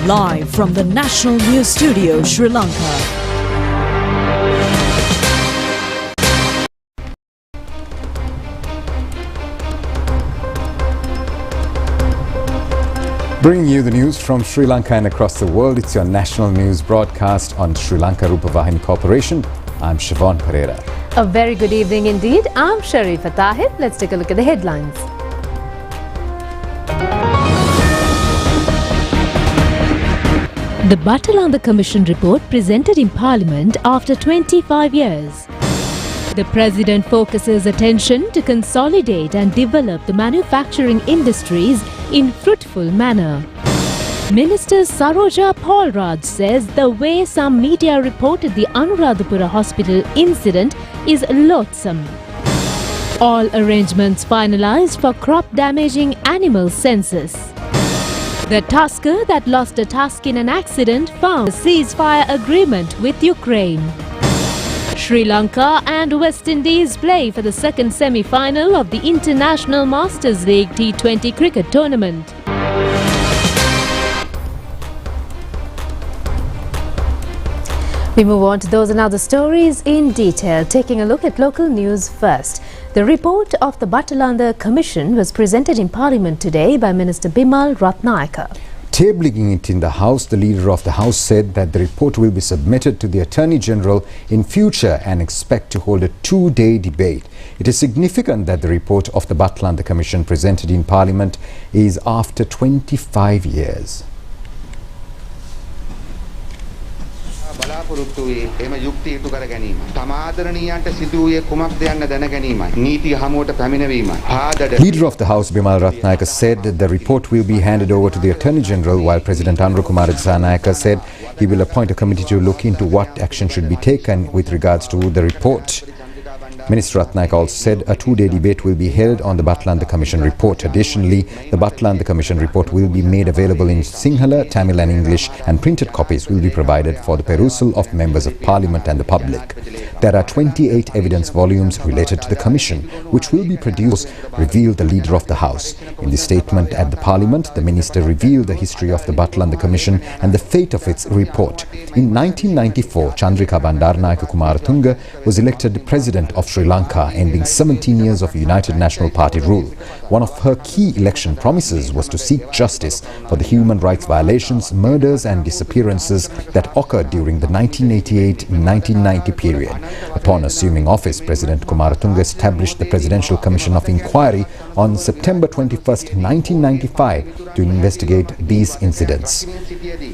Live from the National News Studio, Sri Lanka. Bringing you the news from Sri Lanka and across the world, it's your national news broadcast on Sri Lanka Rupavahini Corporation. I'm Siobhan Pereira. A very good evening indeed. I'm Sharifa Tahir. Let's take a look at the headlines. The Batland Commission report presented in Parliament after 25 years. The President focuses attention to consolidate and develop the manufacturing industries in fruitful manner. Minister Saroja Paulraj says the way some media reported the Anuradapura hospital incident is loathsome. All arrangements finalized for crop-damaging animal census. The tusker that lost a tusk in an accident found a ceasefire agreement with Ukraine. Sri Lanka and West Indies play for the second semi-final of the International Masters League T20 cricket tournament. We move on to those and other stories in detail, taking a look at local news first. The report of the Batland Commission was presented in Parliament today by Minister Bimal Ratnayaka. Tabling it in the House, the Leader of the House said that the report will be submitted to the Attorney General in future and expect to hold a two-day debate. It is significant that the report of the Batland Commission presented in Parliament is after 25 years. Leader of the House Bimal Ratnayaka said that the report will be handed over to the Attorney General, while President Anuradapura said he will appoint a committee to look into what action should be taken with regards to the report. Minister Ratnayaka also said a two-day debate will be held on the Batland Commission report. Additionally, the Batland Commission report will be made available in Sinhala, Tamil and English, and printed copies will be provided for the perusal of members of Parliament and the public. There are 28 evidence volumes related to the Commission, which will be produced, revealed the Leader of the House. In the statement at the Parliament, the Minister revealed the history of the Batland Commission and the fate of its report. In 1994, Chandrika Bandaranaike Kumaratunga was elected President of Sri Lanka, ending 17 years of United National Party rule. One of her key election promises was to seek justice for the human rights violations, murders and disappearances that occurred during the 1988-1990 period. Upon assuming office, President Kumaratunga established the Presidential Commission of Inquiry on September 21, 1995 to investigate these incidents.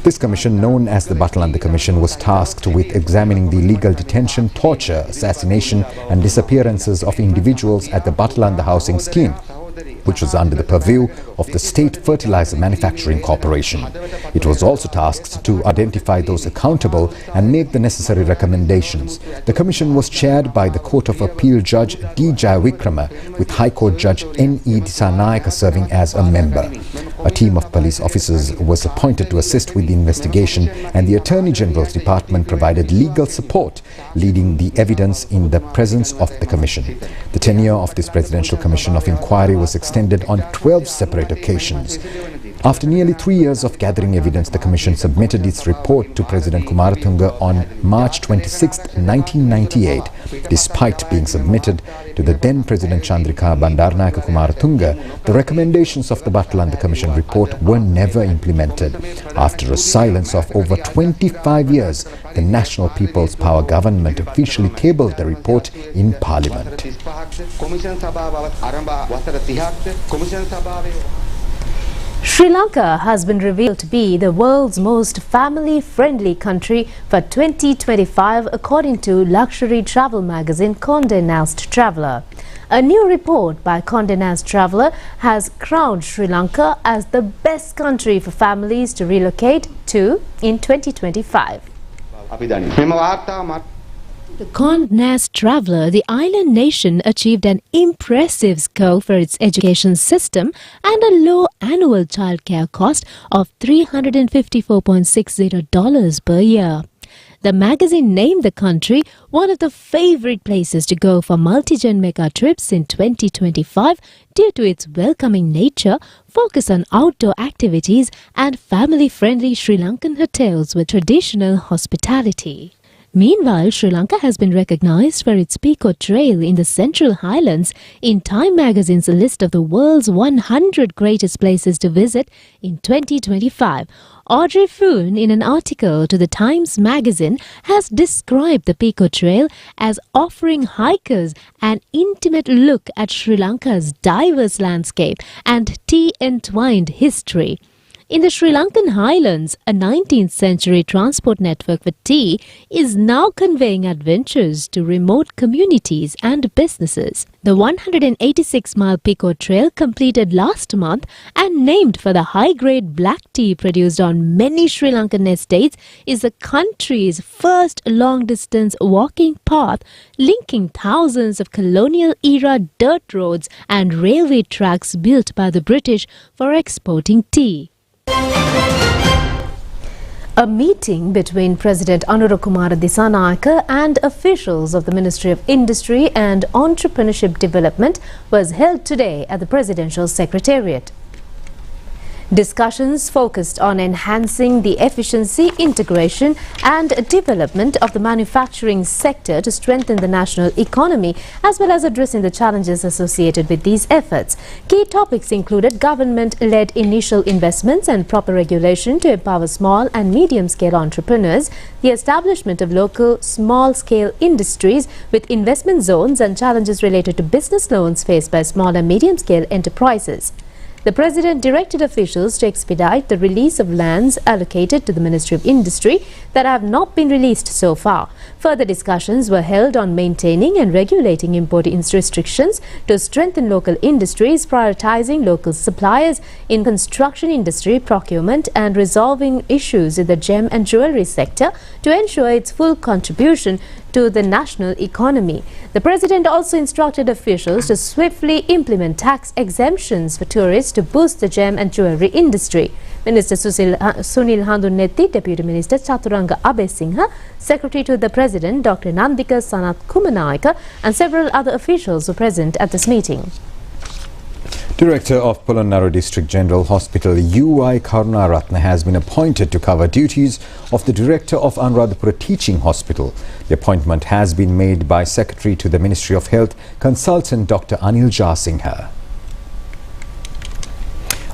This commission, known as the Batland Commission, was tasked with examining the illegal detention, torture, assassination and disappearances of individuals at the Batland Housing Scheme, which was under the purview of the State Fertilizer Manufacturing Corporation. It was also tasked to identify those accountable and make the necessary recommendations. The commission was chaired by the Court of Appeal Judge D. Jayavikrama, with High Court Judge N. E. Dissanayake serving as a member. A team of police officers was appointed to assist with the investigation, and the Attorney General's Department provided legal support, leading the evidence in the presence of the Commission. The tenure of this Presidential Commission of Inquiry was extended on 12 separate occasions. After nearly 3 years of gathering evidence, the Commission submitted its report to President Kumaratunga on March 26, 1998. Despite being submitted to the then President Chandrika Bandaranaike Kumaratunga, the recommendations of the Batland Commission report were never implemented. After a silence of over 25 years, the National People's Power government officially tabled the report in Parliament. Sri Lanka has been revealed to be the world's most family-friendly country for 2025 according to luxury travel magazine Condé Nast Traveller. A new report by Condé Nast Traveller has crowned Sri Lanka as the best country for families to relocate to in 2025. The Condé Nast Traveller, the island nation achieved an impressive score for its education system and a low annual childcare cost of $354.60 per year. The magazine named the country one of the favorite places to go for multi-gen mega trips in 2025 due to its welcoming nature, focus on outdoor activities and family-friendly Sri Lankan hotels with traditional hospitality. Meanwhile, Sri Lanka has been recognized for its Pico Trail in the Central Highlands in Time magazine's list of the world's 100 greatest places to visit in 2025. Audrey Foon, in an article to the Times magazine, has described the Pico Trail as offering hikers an intimate look at Sri Lanka's diverse landscape and tea-entwined history. In the Sri Lankan Highlands, a 19th century transport network for tea is now conveying adventures to remote communities and businesses. The 186-mile Pico Trail, completed last month and named for the high-grade black tea produced on many Sri Lankan estates, is the country's first long-distance walking path linking thousands of colonial-era dirt roads and railway tracks built by the British for exporting tea. A meeting between President Anuradapura and officials of the Ministry of Industry and Entrepreneurship Development was held today at the Presidential Secretariat. Discussions focused on enhancing the efficiency, integration and development of the manufacturing sector to strengthen the national economy, as well as addressing the challenges associated with these efforts. Key topics included government-led initial investments and proper regulation to empower small and medium-scale entrepreneurs, the establishment of local small-scale industries with investment zones, and challenges related to business loans faced by small and medium-scale enterprises. The President directed officials to expedite the release of lands allocated to the Ministry of Industry that have not been released so far. Further discussions were held on maintaining and regulating import restrictions to strengthen local industries, prioritizing local suppliers in construction industry procurement, and resolving issues in the gem and jewellery sector to ensure its full contribution to the national economy. The President also instructed officials to swiftly implement tax exemptions for tourists to boost the gem and jewellery industry. Minister Sunil Handunetti, Deputy Minister Chaturanga Abesingha, Secretary to the President Dr. Nandika Sanath Kumanayaka and several other officials were present at this meeting. Director of Polonnaru District General Hospital UI Karunaratne has been appointed to cover duties of the Director of Anuradapura Teaching Hospital. The appointment has been made by Secretary to the Ministry of Health, Consultant Dr. Anil Jasingha.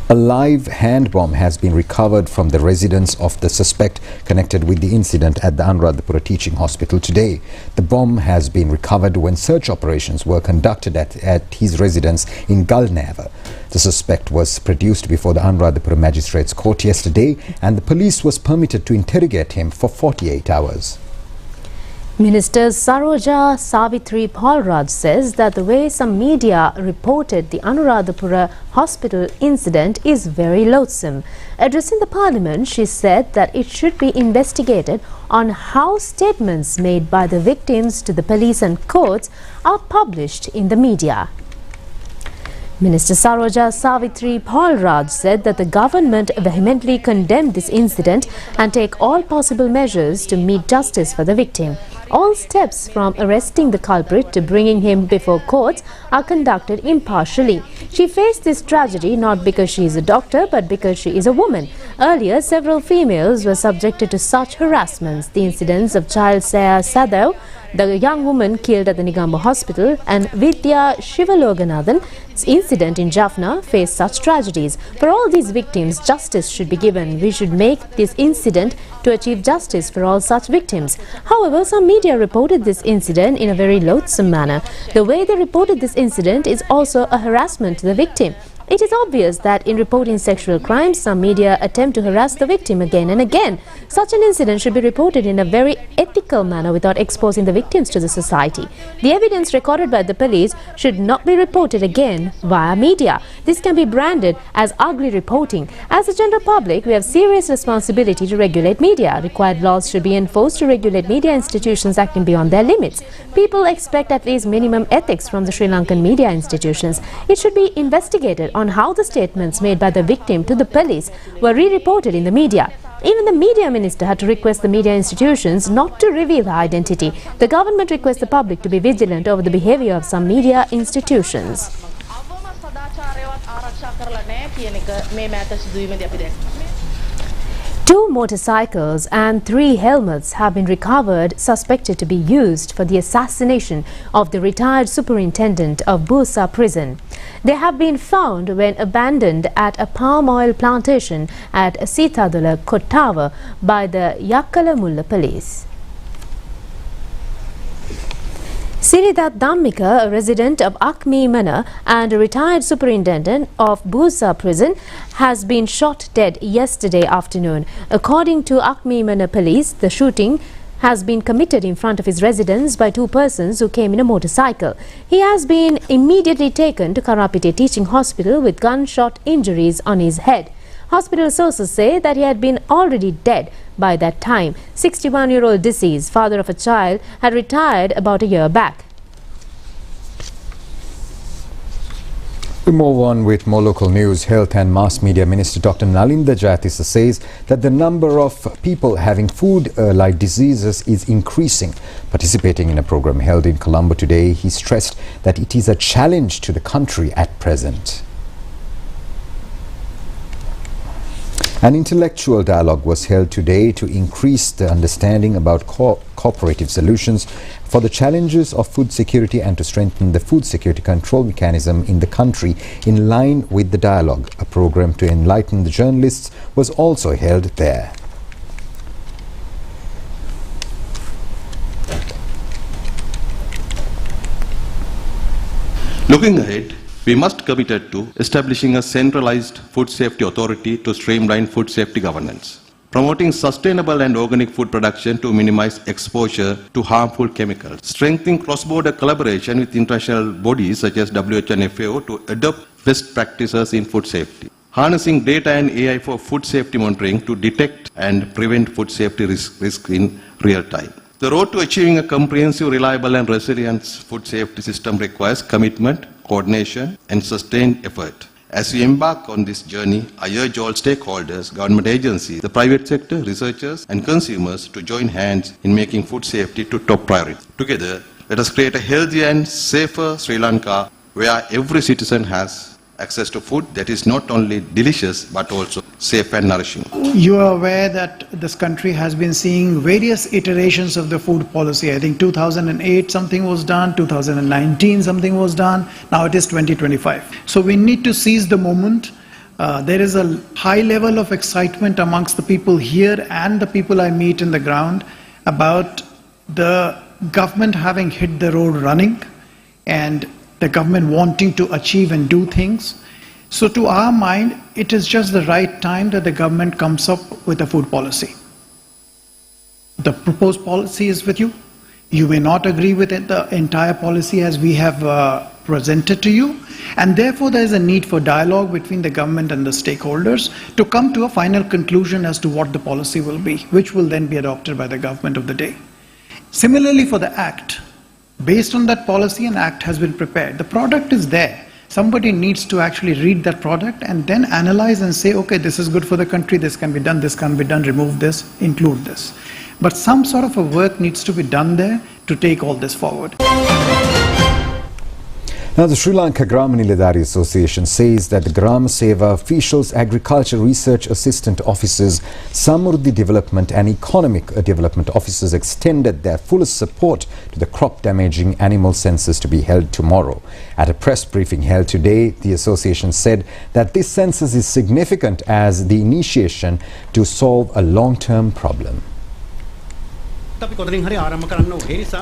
A live hand bomb has been recovered from the residence of the suspect connected with the incident at the Anuradapura Teaching Hospital today. The bomb has been recovered when search operations were conducted at his residence in Galneva. The suspect was produced before the Anuradapura Magistrates Court yesterday, and the police was permitted to interrogate him for 48 hours. Minister Saroja Savitri Palraj says that the way some media reported the Anuradapura hospital incident is very loathsome. Addressing the Parliament, she said that it should be investigated on how statements made by the victims to the police and courts are published in the media. Minister Saroja Savitri Palraj said that the government vehemently condemned this incident and take all possible measures to meet justice for the victim. All steps from arresting the culprit to bringing him before courts are conducted impartially. She faced this tragedy not because she is a doctor but because she is a woman. Earlier, several females were subjected to such harassments. The incidents of child Saya Sadhav, the young woman killed at the Negombo Hospital, and Vidya Shivaloganathan's incident in Jaffna faced such tragedies. For all these victims, justice should be given. We should make this incident to achieve justice for all such victims. However, some media reported this incident in a very loathsome manner. The way they reported this incident is also a harassment to the victim. It is obvious that in reporting sexual crimes, some media attempt to harass the victim again and again. Such an incident should be reported in a very ethical manner without exposing the victims to the society. The evidence recorded by the police should not be reported again via media. This can be branded as ugly reporting. As the general public, we have serious responsibility to regulate media. Required laws should be enforced to regulate media institutions acting beyond their limits. People expect at least minimum ethics from the Sri Lankan media institutions. It should be investigated on how the statements made by the victim to the police were re-reported in the media. Even the media minister had to request the media institutions not to reveal her identity. The government requests the public to be vigilant over the behavior of some media institutions. Two motorcycles and 3 helmets have been recovered, suspected to be used for the assassination of the retired superintendent of Bursa prison. They have been found when abandoned at a palm oil plantation at Sitadula, Kottawa by the Yakkalamulla police. Siridat Dhammika, a resident of Akmimana and a retired superintendent of Bursa prison, has been shot dead yesterday afternoon. According to Akmimana police, the shooting has been committed in front of his residence by 2 persons who came in a motorcycle. He has been immediately taken to Karapite Teaching Hospital with gunshot injuries on his head. Hospital sources say that he had been already dead by that time. 61-year-old deceased, father of a child, had retired about a year back. We move on with more local news. Health and Mass Media Minister Dr. Nalinda Jayatissa says that the number of people having food-like diseases is increasing. Participating in a program held in Colombo today, he stressed that it is a challenge to the country at present. An intellectual dialogue was held today to increase the understanding about cooperative solutions for the challenges of food security and to strengthen the food security control mechanism in the country in line with the dialogue. A program to enlighten the journalists was also held there. Looking ahead, we must commit to establishing a centralized food safety authority to streamline food safety governance, promoting sustainable and organic food production to minimize exposure to harmful chemicals, strengthening cross-border collaboration with international bodies such as WHO and FAO to adopt best practices in food safety, harnessing data and AI for food safety monitoring to detect and prevent food safety risk in real time. The road to achieving a comprehensive, reliable and resilient food safety system requires commitment, coordination and sustained effort. As we embark on this journey, I urge all stakeholders, government agencies, the private sector, researchers and consumers to join hands in making food safety to top priority. Together, let us create a healthier and safer Sri Lanka where every citizen has access to food that is not only delicious but also safe and nourishing. You are aware that this country has been seeing various iterations of the food policy. I think 2008 something was done, 2019 something was done, now it is 2025. So we need to seize the moment. There is a high level of excitement amongst the people here and the people I meet in the ground about the government having hit the road running and the government wanting to achieve and do things. So to our mind, it is just the right time that the government comes up with a food policy. The proposed policy is with you. You may not agree with it, the entire policy as we have presented to you, and therefore there is a need for dialogue between the government and the stakeholders to come to a final conclusion as to what the policy will be, which will then be adopted by the government of the day. Similarly for the Act, based on that policy, an Act has been prepared. The product is there. Somebody needs to actually read that product and then analyze and say, okay, this is good for the country, this can be done, this can be done, remove this, include this. But some sort of a work needs to be done there to take all this forward. Now, the Sri Lanka Grama Niladhari Association says that the Grama Seva officials, agriculture research assistant officers, Samruddhi development and economic development officers extended their fullest support to the crop damaging animal census to be held tomorrow. At a press briefing held today, the association said that this census is significant as the initiation to solve a long-term problem.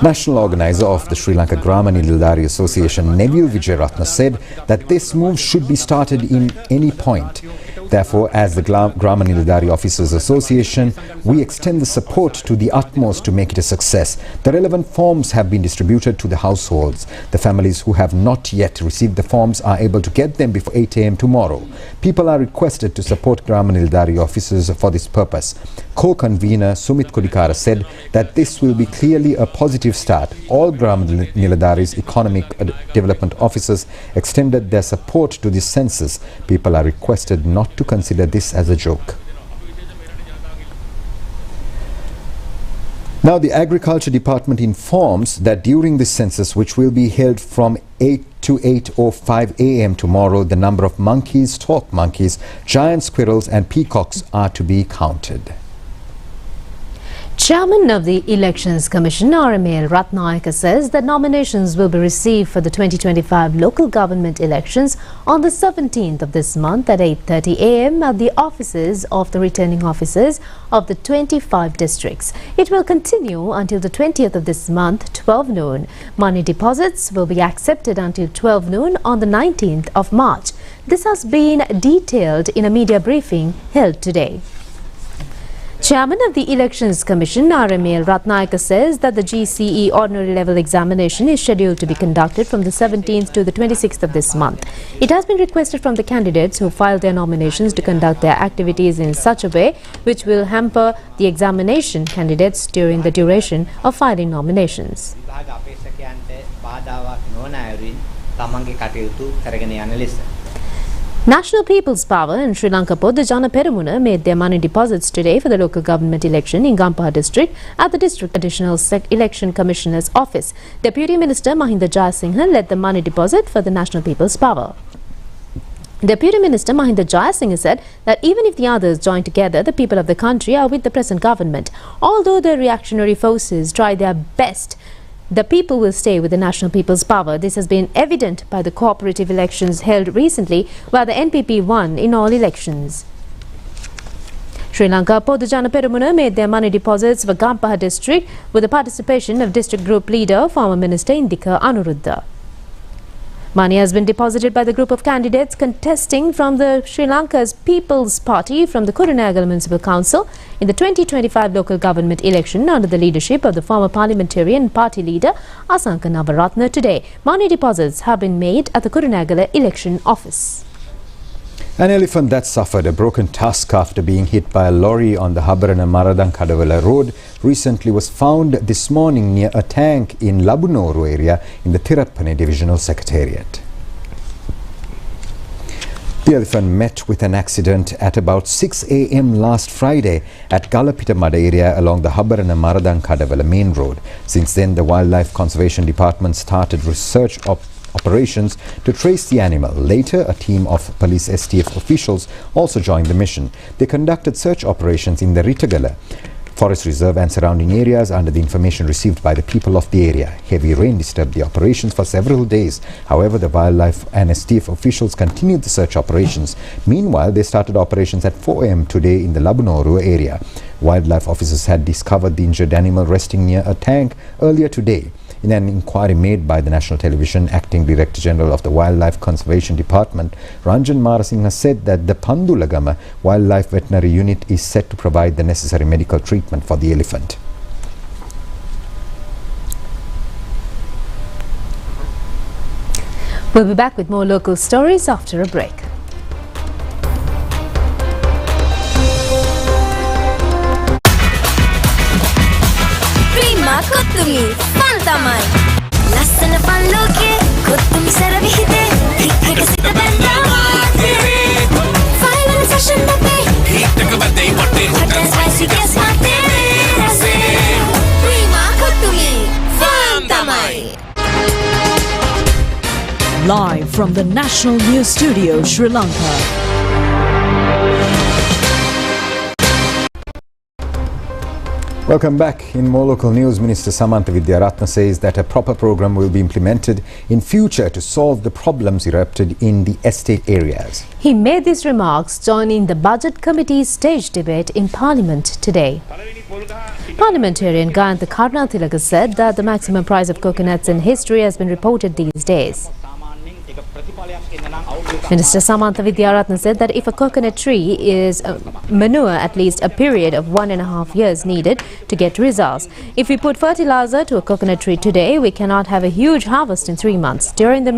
National organizer of the Sri Lanka Grama Niladhari Association, Neville Vijayaratna, said that this move should be started in any point. Therefore, as the Grama Niladhari Officers Association, we extend the support to the utmost to make it a success. The relevant forms have been distributed to the households. The families who have not yet received the forms are able to get them before 8 a.m. tomorrow. People are requested to support Grama Niladhari officers for this purpose. Co-convener Sumit Kodikara said that this will be clearly a positive start. All Grama Niladhari's economic development officers extended their support to this census. People are requested not to consider this as a joke. Now, the Agriculture Department informs that during this census, which will be held from 8 to 8:05 a.m. tomorrow, the number of monkeys, stork monkeys, giant squirrels and peacocks are to be counted. Chairman of the Elections Commission, Anuradapura, says that nominations will be received for the 2025 local government elections on the 17th of this month at 8:30 a.m. at the offices of the returning officers of the 25 districts. It will continue until the 20th of this month, 12 noon. Money deposits will be accepted until 12 noon on the 19th of March. This has been detailed in a media briefing held today. Chairman of the Elections Commission, Anuradapura, says that the GCE ordinary level examination is scheduled to be conducted from the 17th to the 26th of this month. It has been requested from the candidates who filed their nominations to conduct their activities in such a way which will hamper the examination candidates during the duration of filing nominations. National People's Power and Sri Lanka Podajana Peramuna made their money deposits today for the local government election in Gampaha district at the district additional election commissioner's office. Deputy Minister Mahinda Jayasinghe led the money deposit for the National People's Power. Deputy Minister Mahinda Jayasinghe said that even if the others join together, the people of the country are with the present government. Although the reactionary forces try their best, the people will stay with the National People's Power. This has been evident by the cooperative elections held recently, where the NPP won in all elections. Sri Lanka Podajana Peramuna made their money deposits for Gampaha district with the participation of district group leader, former Minister Indika Anuradapura. Money has been deposited by the group of candidates contesting from the Sri Lanka's People's Party from the Kurunegala Municipal Council in the 2025 local government election under the leadership of the former Parliamentary and party leader Asanka Navaratna today. Money deposits have been made at the Kurunegala election office. An elephant that suffered a broken tusk after being hit by a lorry on the Habarana Maradan-Kadawala road recently was found this morning near a tank in Labunoru area in the Thirappane Divisional Secretariat. The elephant met with an accident at about 6 a.m. last Friday at Galapitamada area along the Habarana Maradan-Kadawala main road. Since then, the Wildlife Conservation Department started research operations to trace the animal. Later, a team of police STF officials also joined the mission. They conducted search operations in the Ritagala Forest Reserve and surrounding areas under the information received by the people of the area. Heavy rain disturbed the operations for several days. However, the wildlife and STF officials continued the search operations. Meanwhile, they started operations at 4 a.m. today in the Labunoru area. Wildlife officers had discovered the injured animal resting near a tank earlier today. In an inquiry made by the National Television, Acting Director General of the Wildlife Conservation Department, Ranjan Marasinghe said that the Pandulagama Wildlife Veterinary Unit is set to provide the necessary medical treatment for the elephant. We'll be back with more local stories after a break. ලස්සන පන් ලෝකේ කොත්තුමි සර විහිදේ හිත් එක සිත බැඳා final fashion අපේ හිත් එක බදේ පොටේ hot and spicy guess මාතේ රසේ ප්‍රීමා කොත්තුමි ෆන් තමයි. Live from the National News Studio, Sri Lanka. Welcome back. In more local news, Minister Samantha Widiaratna says that a proper program will be implemented in future to solve the problems erupted in the estate areas. He made these remarks joining the Budget Committee's stage debate in Parliament today. Parliamentarian Gayantha Karunathilaka said that the maximum price of coconuts in history has been reported these days. Minister Samantha Widiaratna said that if a coconut tree is manure, at least a period of 1.5 years needed to get results. If we put fertilizer to a coconut tree today, we cannot have a huge harvest in 3 months. During the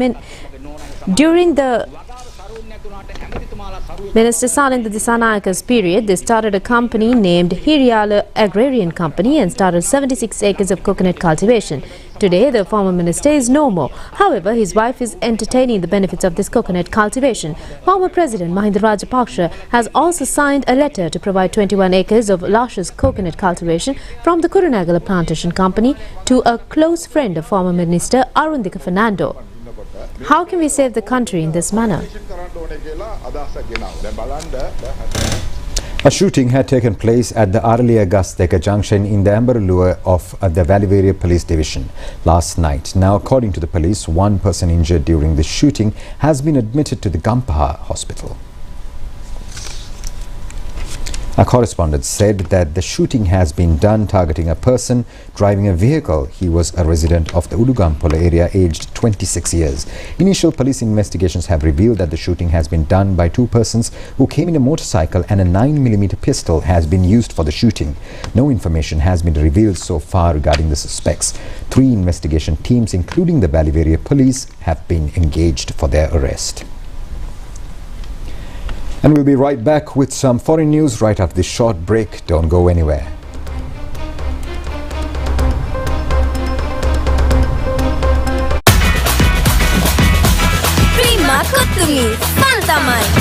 Minister Salinda Disanayaka's period, they started a company named Hiriyala Agrarian Company and started 76 acres of coconut cultivation. Today, the former minister is no more. However, his wife is entertaining the benefits of this coconut cultivation. Former President Mahinda Rajapaksa has also signed a letter to provide 21 acres of luscious coconut cultivation from the Kurunagala Plantation Company to a close friend of former Minister Arundika Fernando. How can we save the country in this manner? A shooting had taken place at the Aralia Gasteka junction in the Ambaralua of the Valivaria Police Division last night. Now, according to the police, one person injured during the shooting has been admitted to the Gampaha hospital. A correspondent said that the shooting has been done targeting a person driving a vehicle. He was a resident of the Udugampola area, aged 26 years. Initial police investigations have revealed that the shooting has been done by two persons who came in a motorcycle, and a 9mm pistol has been used for the shooting. No information has been revealed so far regarding the suspects. 3 investigation teams, including the Valivaria police, have been engaged for their arrest. And we'll be right back with some foreign news right after this short break. Don't go anywhere. Prima Kutumi, Fantamai.